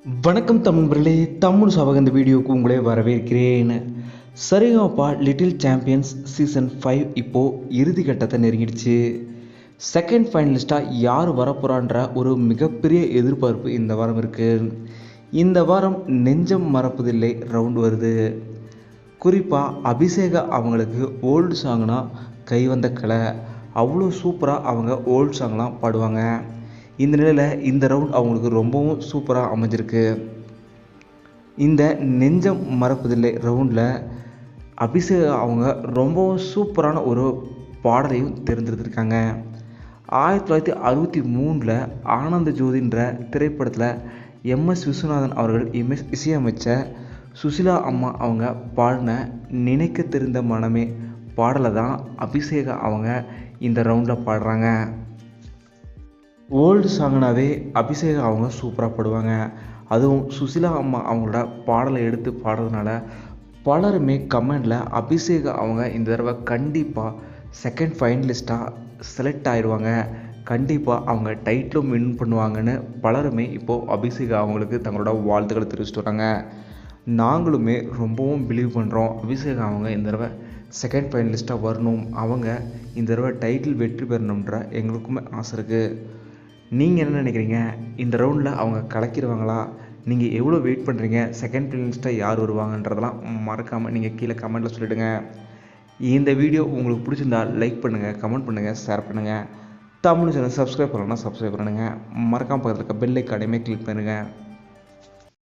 வணக்கம் தமிழர்களே, தமிழ் சபக இந்த வீடியோவுக்கு உங்களே வரவேற்கிறேன். சரிகமபா லிட்டில் சாம்பியன்ஸ் சீசன் 5 இப்போது இறுதி கட்டத்தை நெருங்கிடுச்சு. செகண்ட் ஃபைனலிஸ்ட்டாக யார் வரப்போகிறான்ற ஒரு மிகப்பெரிய எதிர்பார்ப்பு இந்த வாரம் இருக்குது. இந்த வாரம் நெஞ்சம் மறப்பதில்லை ரவுண்ட் வருது. குறிப்பாக அபிஷேகா அவங்களுக்கு ஓல்டு சாங்னா கைவந்த கலை, அவ்வளோ சூப்பராக அவங்க ஓல்டு சாங்லாம் பாடுவாங்க. இந்த நிலையில் இந்த ரவுண்ட் அவங்களுக்கு ரொம்பவும் சூப்பராக அமைஞ்சிருக்கு. இந்த நெஞ்சம் மறப்பதில்லை ரவுண்டில் அபிஷேகா அவங்க ரொம்பவும் சூப்பரான ஒரு பாடலையும் தேர்ந்தெடுத்திருக்காங்க. 1963 ஆனந்த ஜோதின்ற திரைப்படத்தில் எம்எஸ் விஸ்வநாதன் அவர்கள் இசையமைச்ச சுசிலா அம்மா அவங்க பாடின நினைக்க தெரிந்த மனமே பாடலை தான் அபிஷேகா அவங்க இந்த ரவுண்டில் பாடுறாங்க. ஓல்டு சாங்னாவே அபிஷேகா அவங்க சூப்பராக பாடுவாங்க. அதுவும் சுசிலா அம்மா அவங்களோட பாடலை எடுத்து பாடுறதுனால பலருமே கமெண்டில் அபிஷேகா அவங்க இந்த தடவை கண்டிப்பாக செகண்ட் ஃபைனலிஸ்ட்டாக செலக்ட் ஆயிடுவாங்க, கண்டிப்பாக அவங்க டைட்டிலும் வின் பண்ணுவாங்கன்னு பலருமே இப்போது அபிஷேகா அவங்களுக்கு தங்களோட வாழ்த்துக்களை தெரிவிச்சுட்டு வராங்க. நாங்களுமே ரொம்பவும் பிலீவ் பண்ணுறோம் அபிஷேகா அவங்க இந்த தடவை செகண்ட் ஃபைனலிஸ்ட்டாக வரணும், அவங்க இந்த தடவை டைட்டில் வெற்றி பெறணுன்ற எங்களுக்குமே ஆசை இருக்குது. நீங்கள் என்ன நினைக்கிறீங்க? இந்த ரவுண்டில் அவங்க கலக்கிடுவாங்களா? நீங்கள் எவ்வளோ வெயிட் பண்ணுறீங்க? செகண்ட் ஃபைனலிஸ்ட்டாக யார் வருவாங்கன்றதெல்லாம் மறக்காமல் நீங்கள் கீழே கமெண்ட்டில் சொல்லிவிடுங்க. இந்த வீடியோ உங்களுக்கு பிடிச்சிருந்தால் லைக் பண்ணுங்கள், கமெண்ட் பண்ணுங்கள், ஷேர் பண்ணுங்கள். தமிழ் சேனல் சப்ஸ்கிரைப் பண்ணணும்னா சப்ஸ்கிரைப் பண்ணுங்கள். மறக்காமல் பக்கத்தில் இருக்க பெல் ஐக்கானையுமே கிளிக் பண்ணுங்கள்.